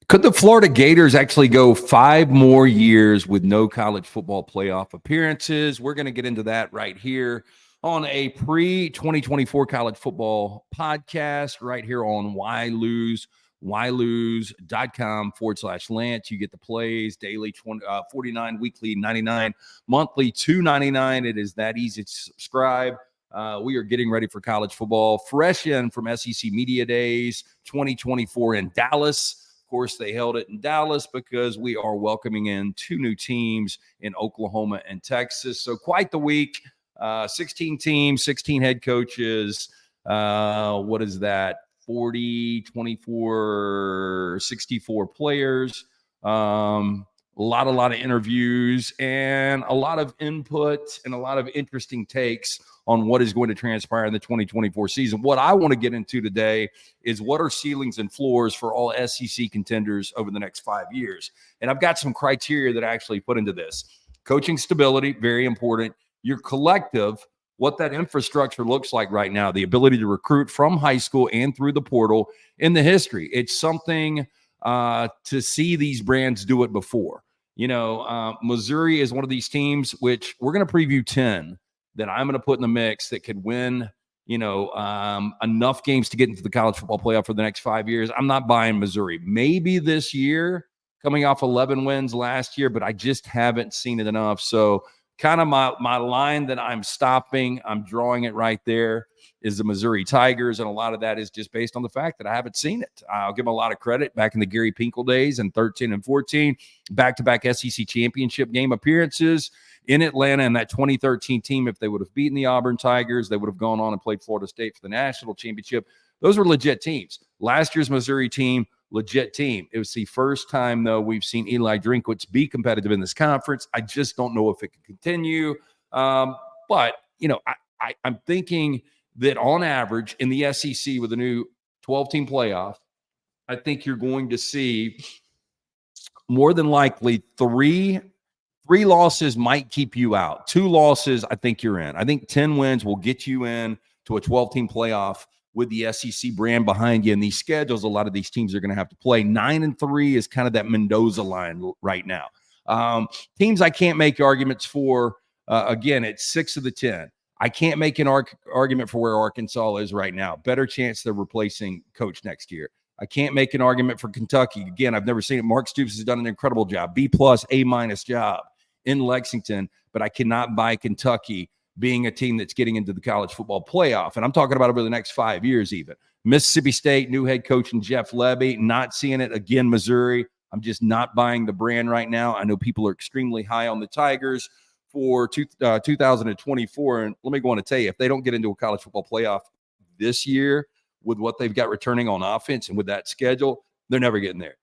Could the Florida Gators actually go 5 more years with no college football playoff appearances? We're going to get into that right here on a pre-2024 college football podcast right here on YLose, ylose.com/Lance. You get the plays daily, 49, weekly, 99, monthly, $2.99. It is that easy to subscribe. We are getting ready for college football, fresh in from SEC Media Days 2024 in Dallas. Of course, they held it in Dallas because we are welcoming in 2 new teams in Oklahoma and Texas. So quite the week. 16 teams, 16 head coaches. What is that? 40, 24, 64 players. A lot of interviews and a lot of input and a lot of interesting takes on what is going to transpire in the 2024 season. What I want to get into today is what are ceilings and floors for all SEC contenders over the next 5 years. And I've got some criteria that I actually put into this. Coaching stability, very important. Your collective, what that infrastructure looks like right now, the ability to recruit from high school and through the portal in the history. It's something to see these brands do it before. Missouri is one of these teams, which we're going to preview 10 that I'm going to put in the mix that could win, enough games to get into the college football playoff for the next 5 years. I'm not buying Missouri. Maybe this year, coming off 11 wins last year, but I just haven't seen it enough. So kind of my line that I'm drawing it right there is the Missouri Tigers. And a lot of that is just based on the fact that I haven't seen it. I'll give them a lot of credit back in the Gary Pinkel days in 13 and 14, back-to-back SEC championship game appearances in Atlanta. And that 2013 team, if they would have beaten the Auburn Tigers, they would have gone on and played Florida State for the national championship. Those were legit teams. Last year's Missouri team, legit team. It was the first time, though, we've seen Eli Drinkwitz be competitive in this conference. I just don't know if it can continue. But, I'm thinking that on average in the SEC with a new 12-team playoff, I think you're going to see more than likely three losses might keep you out. 2 losses, I think you're in. I think 10 wins will get you in to a 12-team playoff with the SEC brand behind you. And these schedules, a lot of these teams are going to have to play. 9-3 is kind of that Mendoza line right now. Teams I can't make arguments for, again, it's 6 of the 10. I can't make an argument for where Arkansas is right now. Better chance they're replacing coach next year. I can't make an argument for Kentucky. Again, I've never seen it. Mark Stoops has done an incredible job. B+, A- job in Lexington, but I cannot buy Kentucky being a team that's getting into the college football playoff. And I'm talking about over the next 5 years even. Mississippi State, new head coach and Jeff Levy, not seeing it. Again, Missouri, I'm just not buying the brand right now. I know people are extremely high on the Tigers for 2024. And let me go on to tell you, if they don't get into a college football playoff this year with what they've got returning on offense and with that schedule, they're never getting there.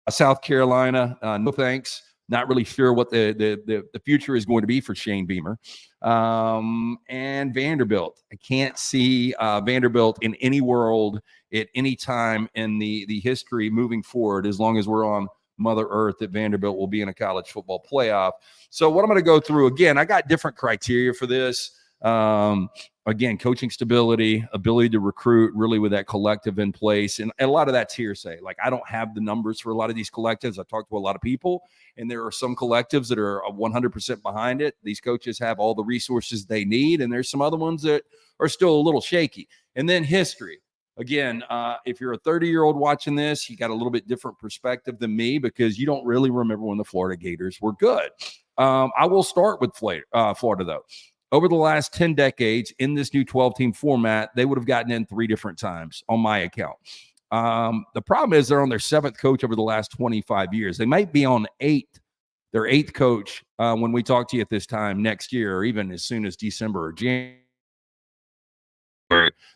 South Carolina, no thanks. Not really sure what the future is going to be for Shane Beamer. And Vanderbilt. I can't see Vanderbilt in any world at any time in the history moving forward, as long as we're on Mother Earth, that Vanderbilt will be in a college football playoff. So what I'm going to go through, again, I got different criteria for this. Again, coaching stability, ability to recruit really with that collective in place. And a lot of that's hearsay. Like, I don't have the numbers for a lot of these collectives. I talked to a lot of people, and there are some collectives that are 100% behind it. These coaches have all the resources they need, and there's some other ones that are still a little shaky. And then history. Again, if you're a 30-year-old watching this, you got a little bit different perspective than me because you don't really remember when the Florida Gators were good. I will start with Florida, though. Over the last 10 decades in this new 12-team format, they would have gotten in 3 different times on my account. The problem is they're on their 7th coach over the last 25 years. They might be on their 8th coach when we talk to you at this time next year, or even as soon as December or January.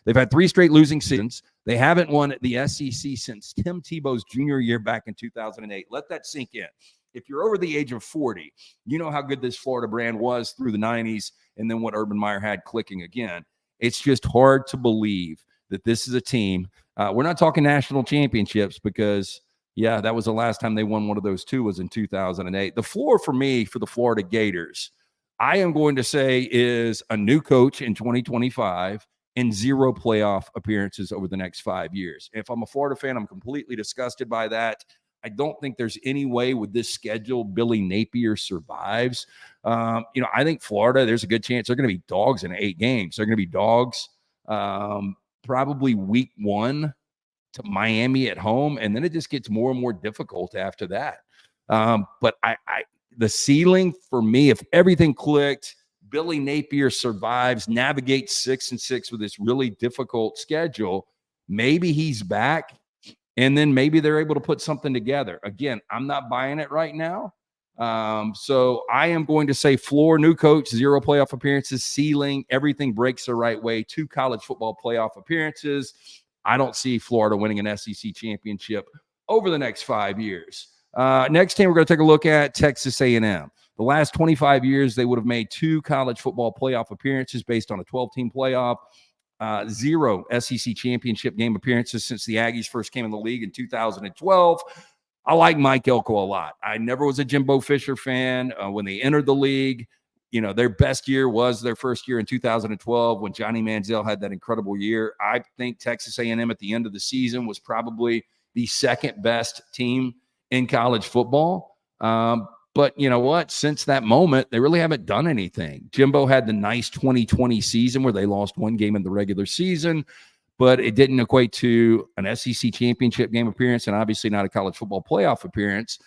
They've had 3 straight losing seasons. They haven't won the SEC since Tim Tebow's junior year back in 2008. Let that sink in. If you're over the age of 40, you know how good this Florida brand was through the 90s and then what Urban Meyer had clicking again. It's just hard to believe that this is a team. We're not talking national championships because, yeah, that was the last time they won one of those 2 was in 2008. The floor for me for the Florida Gators, I am going to say, is a new coach in 2025 and 0 playoff appearances over the next 5 years. If I'm a Florida fan, I'm completely disgusted by that. I don't think there's any way with this schedule Billy Napier survives. I think Florida, there's a good chance they're going to be dogs in 8 games. They're going to be dogs probably week 1 to Miami at home, and then it just gets more and more difficult after that. But the ceiling for me, if everything clicked, Billy Napier survives, navigates 6-6 with this really difficult schedule, maybe he's back, and then maybe they're able to put something together. Again, I'm not buying it right now. So I am going to say floor, new coach, 0 playoff appearances, ceiling, everything breaks the right way, 2 college football playoff appearances. I don't see Florida winning an SEC championship over the next 5 years. Next team we're going to take a look at, Texas A&M. The last 25 years, they would have made 2 college football playoff appearances based on a 12-team playoff, 0 SEC championship game appearances since the Aggies first came in the league in 2012. I like Mike Elko a lot. I never was a Jimbo Fisher fan. When they entered the league, their best year was their first year in 2012 when Johnny Manziel had that incredible year. I think Texas A&M at the end of the season was probably the second best team in college football. But you know what? Since that moment, they really haven't done anything. Jimbo had the nice 2020 season where they lost 1 game in the regular season, but it didn't equate to an SEC championship game appearance and obviously not a college football playoff appearance.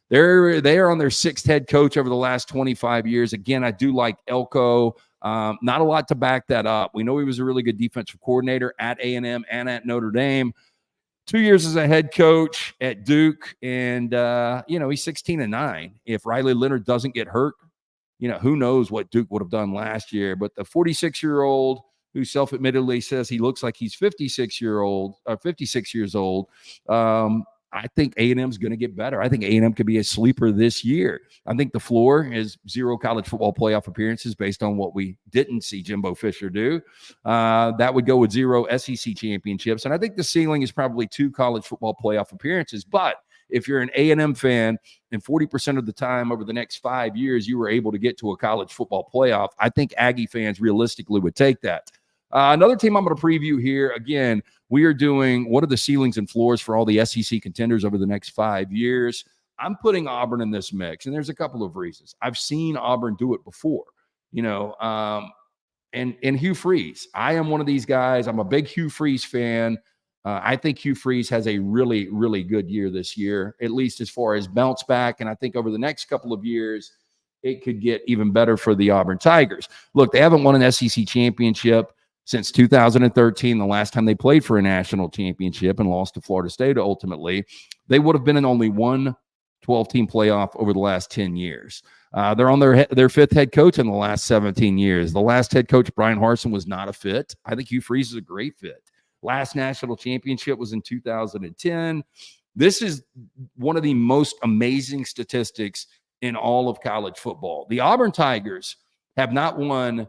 They are on their 6th head coach over the last 25 years. Again, I do like Elko. Not a lot to back that up. We know he was a really good defensive coordinator at A&M and at Notre Dame. 2 years as a head coach at Duke, and he's 16-9. If Riley Leonard doesn't get hurt, who knows what Duke would have done last year. But the 46-year-old who self-admittedly says he looks like he's 56 years old. I think A&M's going to get better. I think A&M could be a sleeper this year. I think the floor is 0 college football playoff appearances based on what we didn't see Jimbo Fisher do. That would go with 0 SEC championships. And I think the ceiling is probably 2 college football playoff appearances. But if you're an A&M fan and 40% of the time over the next 5 years you were able to get to a college football playoff, I think Aggie fans realistically would take that. Another team I'm going to preview here, again, we are doing what are the ceilings and floors for all the SEC contenders over the next 5 years. I'm putting Auburn in this mix, and there's a couple of reasons. I've seen Auburn do it before, and Hugh Freeze. I am one of these guys. I'm a big Hugh Freeze fan. I think Hugh Freeze has a really, really good year this year, at least as far as bounce back, and I think over the next couple of years, it could get even better for the Auburn Tigers. Look, they haven't won an SEC championship since 2013, the last time they played for a national championship and lost to Florida State ultimately. They would have been in only one 12-team playoff over the last 10 years. They're on their 5th head coach in the last 17 years. The last head coach, Brian Harsin, was not a fit. I think Hugh Freeze is a great fit. Last national championship was in 2010. This is one of the most amazing statistics in all of college football. The Auburn Tigers have not won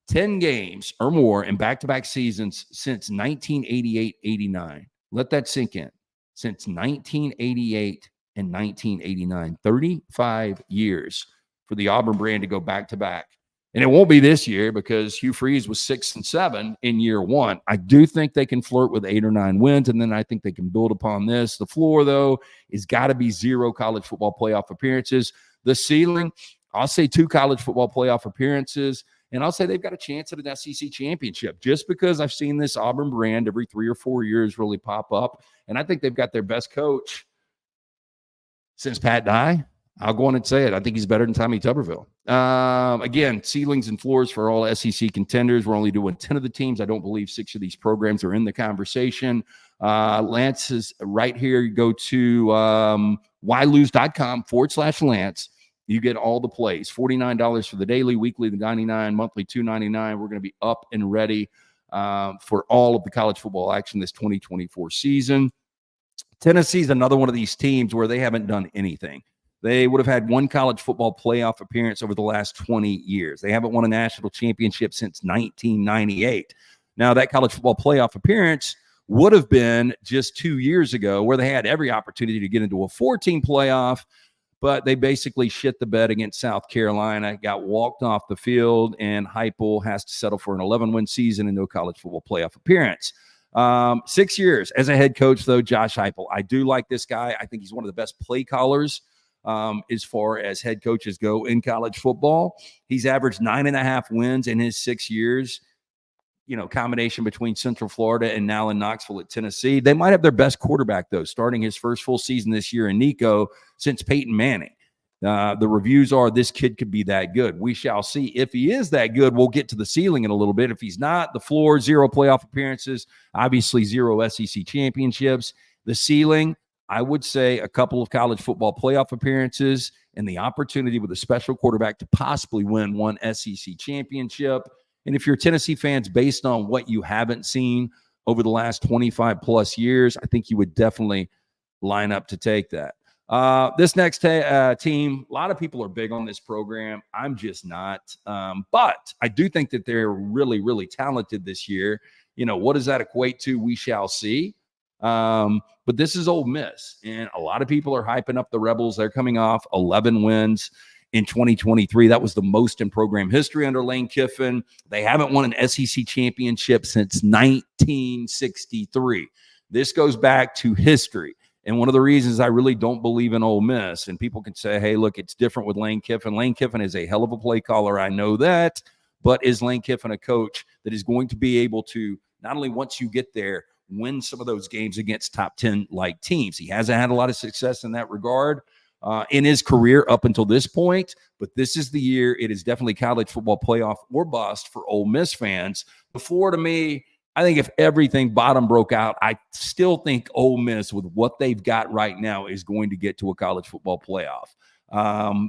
10 games or more in back-to-back seasons since 1988-89. Let that sink in. Since 1988 and 1989. 35 years for the Auburn brand to go back-to-back. And it won't be this year because Hugh Freeze was 6-7 in year 1. I do think they can flirt with 8 or 9 wins, and then I think they can build upon this. The floor, though, is got to be 0 college football playoff appearances. The ceiling, I'll say 2 college football playoff appearances. And I'll say they've got a chance at an SEC championship just because I've seen this Auburn brand every 3 or 4 years really pop up. And I think they've got their best coach since Pat Dye. I'll go on and say it. I think he's better than Tommy Tuberville. Again, ceilings and floors for all SEC contenders. We're only doing 10 of the teams. I don't believe 6 of these programs are in the conversation. Lance is right here. You go to YLose.com/Lance. You get all the plays. $49 for the daily, weekly, the $99, monthly, $299. We're going to be up and ready for all of the college football action this 2024 season. Tennessee's another one of these teams where they haven't done anything. They would have had 1 college football playoff appearance over the last 20 years. They haven't won a national championship since 1998. Now, that college football playoff appearance would have been just 2 years ago where they had every opportunity to get into a 4-team playoff. but they basically shit the bed against South Carolina, got walked off the field, and Heupel has to settle for an 11-win season and no college football playoff appearance. 6 years as a head coach, though, Josh Heupel. I do like this guy. I think he's one of the best play callers as far as head coaches go in college football. He's averaged 9.5 wins in his 6 years. Combination between Central Florida and now in Knoxville at Tennessee. They might have their best quarterback, though, starting his first full season this year in Nico since Peyton Manning. The reviews are this kid could be that good. We shall see. If he is that good, we'll get to the ceiling in a little bit. If he's not, the floor, 0 playoff appearances, obviously 0 SEC championships. The ceiling, I would say a couple of college football playoff appearances and the opportunity with a special quarterback to possibly win one SEC championship. And if you're Tennessee fans, based on what you haven't seen over the last 25 plus years, I think you would definitely line up to take that. This next team, a lot of people are big on this program. I'm just not. But I do think that they're really, really talented this year. What does that equate to? We shall see. But this is Ole Miss, and a lot of people are hyping up the Rebels. They're coming off 11 wins in 2023. That was the most in program history under Lane Kiffin. They haven't won an SEC championship since 1963. This goes back to history. And one of the reasons I really don't believe in Ole Miss, and people can say, hey, look, it's different with Lane Kiffin. Lane Kiffin is a hell of a play caller. I know that. But is Lane Kiffin a coach that is going to be able to, not only once you get there, win some of those games against top 10 like teams? He hasn't had a lot of success in that regard in his career up until this point, but this is the year. It is definitely college football playoff or bust for Ole Miss fans. Before, to me, I think if everything bottom broke out, I still think Ole Miss, with what they've got right now, is going to get to a college football playoff.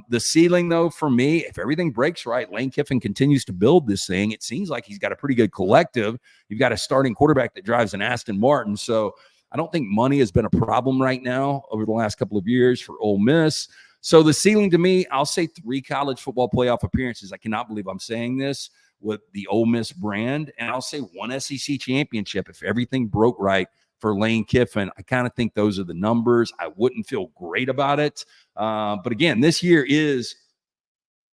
The ceiling, though, for me, if everything breaks right, Lane Kiffin continues to build this thing. It seems like he's got a pretty good collective. You've got a starting quarterback that drives an Aston Martin. So I don't think money has been a problem right now over the last couple of years for Ole Miss. So the ceiling to me, I'll say 3 college football playoff appearances. I cannot believe I'm saying this with the Ole Miss brand. And I'll say 1 SEC championship if everything broke right for Lane Kiffin. I kind of think those are the numbers. I wouldn't feel great about it. But again, this year is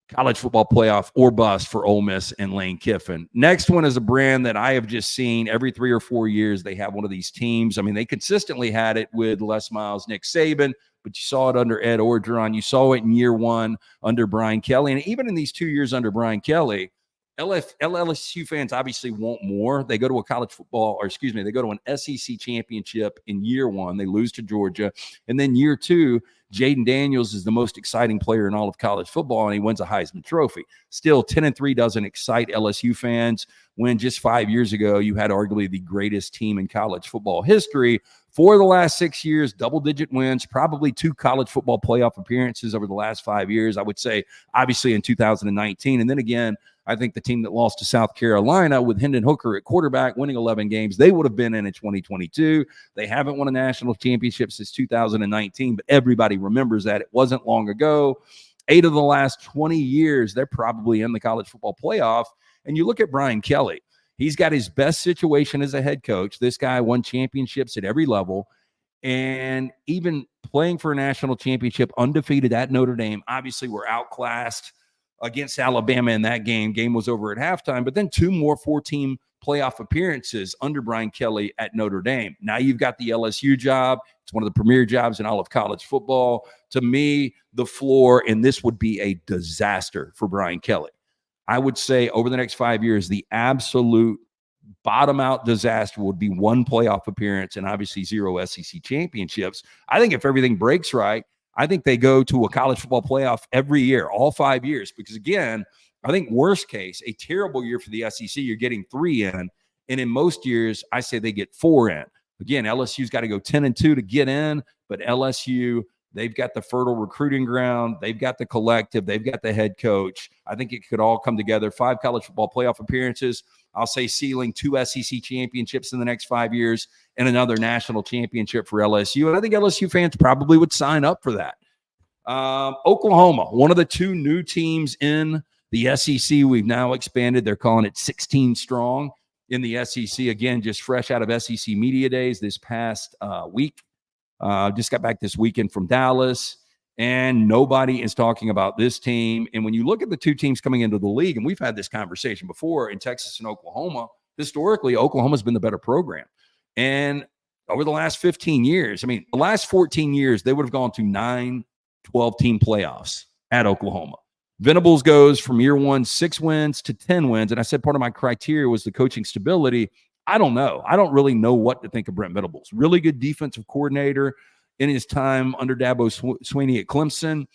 college football playoff or bust for Ole Miss and Lane Kiffin. Next one is a brand that I have just seen every 3 or 4 years. They have one of these teams. I mean, they consistently had it with Les Miles, Nick Saban, but you saw it under Ed Orgeron. You saw it in year 1 under Brian Kelly. And even in these 2 years under Brian Kelly, LSU fans obviously want more. They go to a college football, or excuse me, they go to an SEC championship in year 1. They lose to Georgia. And then year 2, Jaden Daniels is the most exciting player in all of college football, and he wins a Heisman Trophy. Still, 10-3 doesn't excite LSU fans when just 5 years ago you had arguably the greatest team in college football history. For the last 6 years, double-digit wins, probably 2 college football playoff appearances over the last 5 years. I would say, obviously, in 2019. And then again, I think the team that lost to South Carolina with Hendon Hooker at quarterback, winning 11 games, they would have been in 2022. They haven't won a national championship since 2019, but everybody remembers that. It wasn't long ago. 8 of the last 20 years, they're probably in the college football playoff. And you look at Brian Kelly. He's got his best situation as a head coach. This guy won championships at every level. And even playing for a national championship, undefeated at Notre Dame, obviously we're outclassed against Alabama in that game. Game was over at halftime, but then 2 more 4-team playoff appearances under Brian Kelly at Notre Dame. Now you've got the LSU job. It's one of the premier jobs in all of college football. To me, the floor, and this would be a disaster for Brian Kelly. I would say over the next 5 years, the absolute bottom-out disaster would be 1 playoff appearance and obviously 0 SEC championships. I think if everything breaks right, I think they go to a college football playoff every year, all 5 years, because, again, I think worst case, a terrible year for the SEC, you're getting 3 in, and in most years, I say they get 4 in. Again, LSU's got to go 10-2 to get in, but LSU, they've got the fertile recruiting ground, they've got the collective, they've got the head coach. I think it could all come together. 5 college football playoff appearances. I'll say ceiling 2 SEC championships in the next 5 years and another national championship for LSU. And I think LSU fans probably would sign up for that. Oklahoma, one of the 2 new teams in the SEC. We've now expanded. They're calling it 16 strong in the SEC. Again, just fresh out of SEC Media Days this past week. Just got back this weekend from Dallas. And nobody is talking about this team. And when you look at the two teams coming into the league, and we've had this conversation before in Texas and Oklahoma, historically, Oklahoma's been the better program. And over the last 15 years, I mean, the last 14 years, they would have gone to 9, 12-team playoffs at Oklahoma. Venables goes from year one, 6 wins to 10 wins. And I said part of my criteria was the coaching stability. I don't know. I don't really know what to think of Brent Venables. Really good defensive coordinator in his time under Dabo Swinney at Clemson.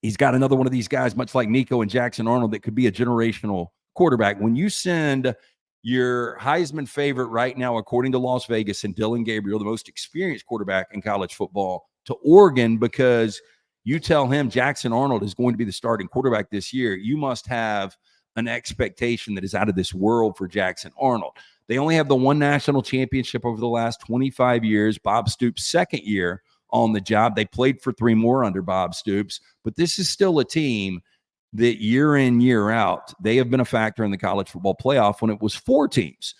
He's got another one of these guys, much like Nico and Jackson Arnold, that could be a generational quarterback. When you send your Heisman favorite right now, according to Las Vegas, and Dylan Gabriel, the most experienced quarterback in college football, to Oregon because you tell him Jackson Arnold is going to be the starting quarterback this year, you must have an expectation that is out of this world for Jackson Arnold. They only have the one national championship over the last 25 years. Bob Stoops' second year on the job. They played for 3 more under Bob Stoops, but this is still a team that year in, year out, they have been a factor in the college football playoff when it was 4 teams.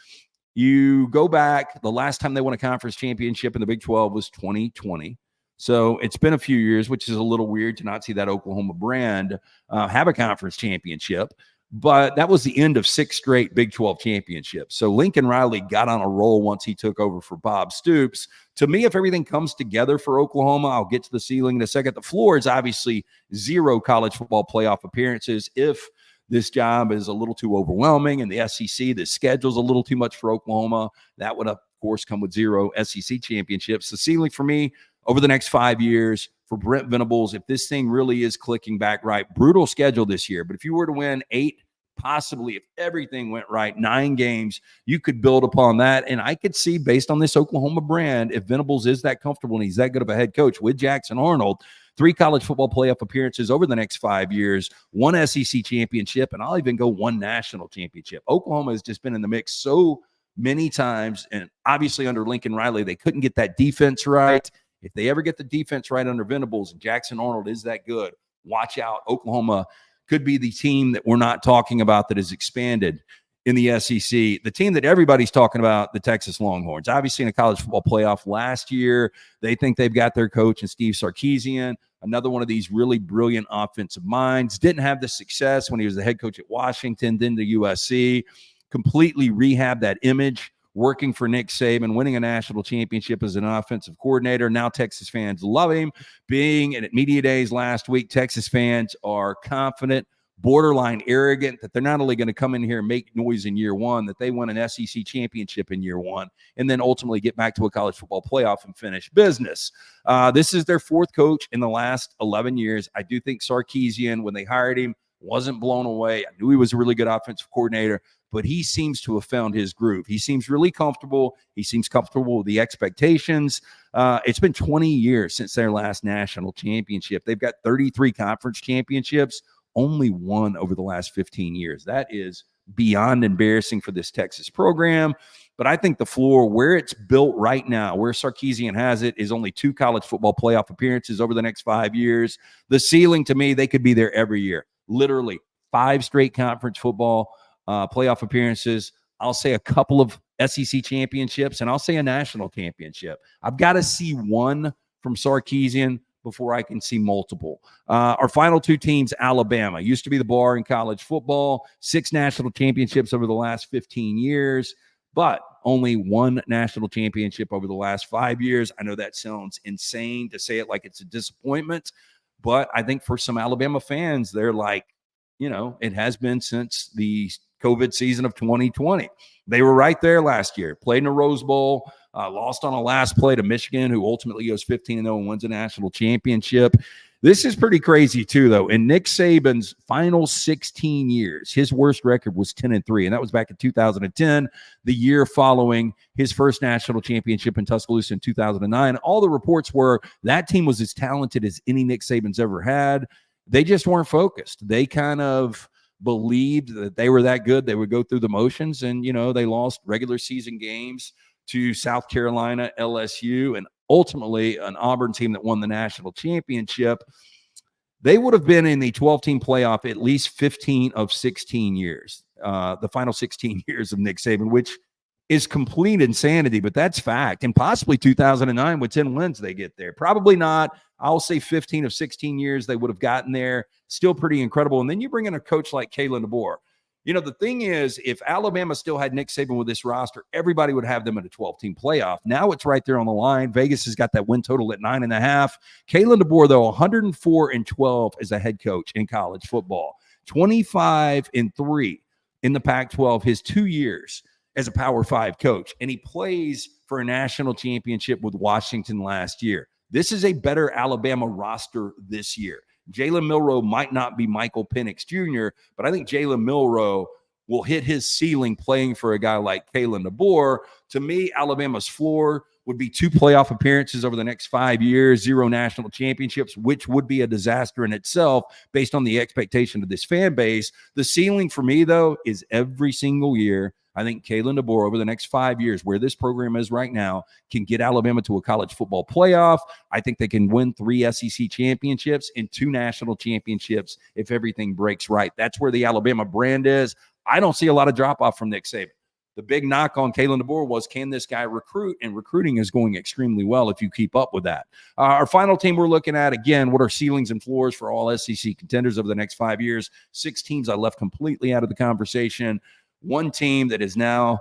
You go back, the last time they won a conference championship in the Big 12 was 2020. So it's been a few years, which is a little weird to not see that Oklahoma brand have a conference championship. But that was the end of 6 straight Big 12 championships. So Lincoln Riley got on a roll once he took over for Bob Stoops. To me, if everything comes together for Oklahoma, I'll get to the ceiling in a second. The floor is obviously 0 college football playoff appearances. If this job is a little too overwhelming and the SEC, the schedule's a little too much for Oklahoma, that would, of course, come with 0 SEC championships. The ceiling for me over the next 5 years for Brent Venables, if this thing really is clicking back right, brutal schedule this year. But if you were to win 8, possibly if everything went right, 9 games, you could build upon that. And I could see, based on this Oklahoma brand, if Venables is that comfortable and he's that good of a head coach with Jackson Arnold, 3 college football playoff appearances over the next 5 years, 1 SEC championship, and I'll even go 1 national championship. Oklahoma has just been in the mix so many times, and obviously under Lincoln Riley, they couldn't get that defense right. If they ever get the defense right under Venables and Jackson Arnold is that good, watch out. Oklahoma could be the team that we're not talking about that has expanded in the SEC. The team that everybody's talking about, the Texas Longhorns, obviously in a college football playoff last year. They think they've got their coach in Steve Sarkisian, another one of these really brilliant offensive minds. Didn't have the success when he was the head coach at Washington, then to USC. Completely rehabbed that image, working for Nick Saban, winning a national championship as an offensive coordinator. Now Texas fans love him. Being at media days last week, Texas fans are confident, borderline arrogant, that they're not only going to come in here and make noise in year one, that they win an SEC championship in year one, and then ultimately get back to a college football playoff and finish business. This is their 4th coach in the last 11 years. I do think Sarkisian, when they hired him, wasn't blown away. I knew he was a really good offensive coordinator, but he seems to have found his groove. He seems really comfortable. He seems comfortable with the expectations. It's been 20 years since their last national championship. They've got 33 conference championships, only 1 over the last 15 years. That is beyond embarrassing for this Texas program. But I think the floor, where it's built right now, where Sarkisian has it, is only 2 college football playoff appearances over the next 5 years. The ceiling, to me, they could be there every year. Literally 5 straight conference football playoff appearances. I'll say a couple of SEC championships, and I'll say a national championship. I've got to see 1 from Sarkisian before I can see multiple. Our final 2 teams, Alabama, used to be the bar in college football, 6 national championships over the last 15 years, but only 1 national championship over the last 5 years. I know that sounds insane to say it like it's a disappointment, but I think for some Alabama fans, they're like, you know, it has been since the COVID season of 2020. They were right there last year, played in a Rose Bowl, lost on a last play to Michigan, who ultimately goes 15-0 and wins a national championship. This is pretty crazy too, though. In Nick Saban's final 16 years, his worst record was 10-3, and that was back in 2010, the year following his first national championship in Tuscaloosa in 2009. All the reports were that team was as talented as any Nick Saban's ever had. They just weren't focused. They kind of believed that they were that good. They would go through the motions, and, you know, they lost regular season games to South Carolina, LSU, and ultimately an Auburn team that won the national championship. They would have been in the 12-team playoff at least 15 of 16 years, the final 16 years of Nick Saban, which is complete insanity, but that's fact. And possibly 2009 with 10 wins, they get there. Probably not. I'll say 15 of 16 years they would have gotten there. Still pretty incredible. And then you bring in a coach like Kalen DeBoer. You know, the thing is, if Alabama still had Nick Saban with this roster, everybody would have them in a 12-team playoff. Now it's right there on the line. Vegas has got that win total at 9.5. Kalen DeBoer, though, 104-12 as a head coach in college football, 25-3 in the Pac-12 his 2 years as a Power 5 coach. And he plays for a national championship with Washington last year. This is a better Alabama roster this year. Jalen Milroe might not be Michael Penix Jr., but I think Jalen Milroe will hit his ceiling playing for a guy like Kalen DeBoer. To me, Alabama's floor would be 2 playoff appearances over the next 5 years, 0 national championships, which would be a disaster in itself based on the expectation of this fan base. The ceiling for me, though, is every single year. I think Kalen DeBoer over the next 5 years, where this program is right now, can get Alabama to a college football playoff. I think they can win 3 SEC championships and 2 national championships if everything breaks right. That's where the Alabama brand is. I don't see a lot of drop-off from Nick Saban. The big knock on Kalen DeBoer was, can this guy recruit? And recruiting is going extremely well if you keep up with that. Our final team we're looking at, again, what are ceilings and floors for all SEC contenders over the next 5 years? 6 teams I left completely out of the conversation. One team that is now,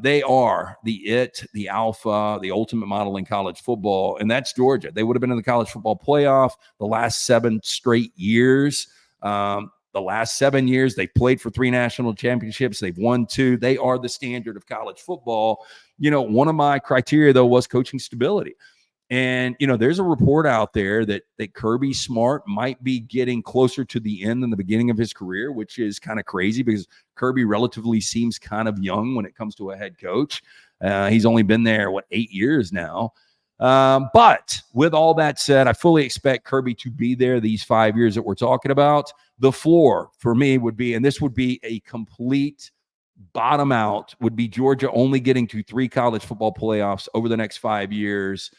they are the alpha, the ultimate model in college football, and that's Georgia. They would have been in the college football playoff the last 7 straight years. The last 7 years, they've played for 3 national championships. They've won 2. They are the standard of college football. You know, one of my criteria, though, was coaching stability. And, you know, there's a report out there that Kirby Smart might be getting closer to the end than the beginning of his career, which is kind of crazy because Kirby relatively seems kind of young when it comes to a head coach. He's only been there, 8 years now. But with all that said, I fully expect Kirby to be there these 5 years that we're talking about. The floor for me would be, and this would be a complete bottom out, would be Georgia only getting to 3 college football playoffs over the next 5 years.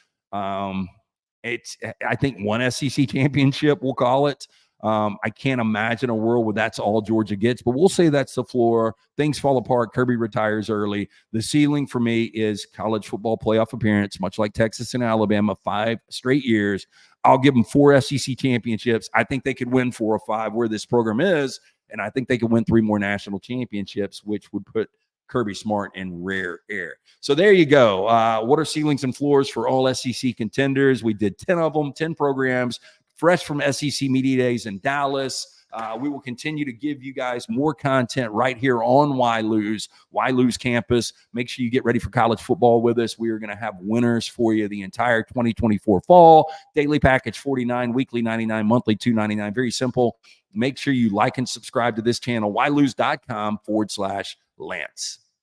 It's, I think, 1 SEC championship, we'll call it. I can't imagine a world where that's all Georgia gets, but we'll say that's the floor. Things fall apart. Kirby retires early. The ceiling for me is college football playoff appearance, much like Texas and Alabama, 5 straight years. I'll give them 4 SEC championships. I think they could win 4 or 5 where this program is, and I think they could win 3 more national championships, which would put Kirby Smart in rare air. So there you go. What are ceilings and floors for all SEC contenders? We did 10 of them, 10 programs, fresh from SEC Media Days in Dallas. We will continue to give you guys more content right here on YLose campus. Make sure you get ready for college football with us. We are going to have winners for you the entire 2024 fall. Daily package $49, weekly $99, monthly $299. Very simple. Make sure you like and subscribe to this channel, ylose.com/Lance.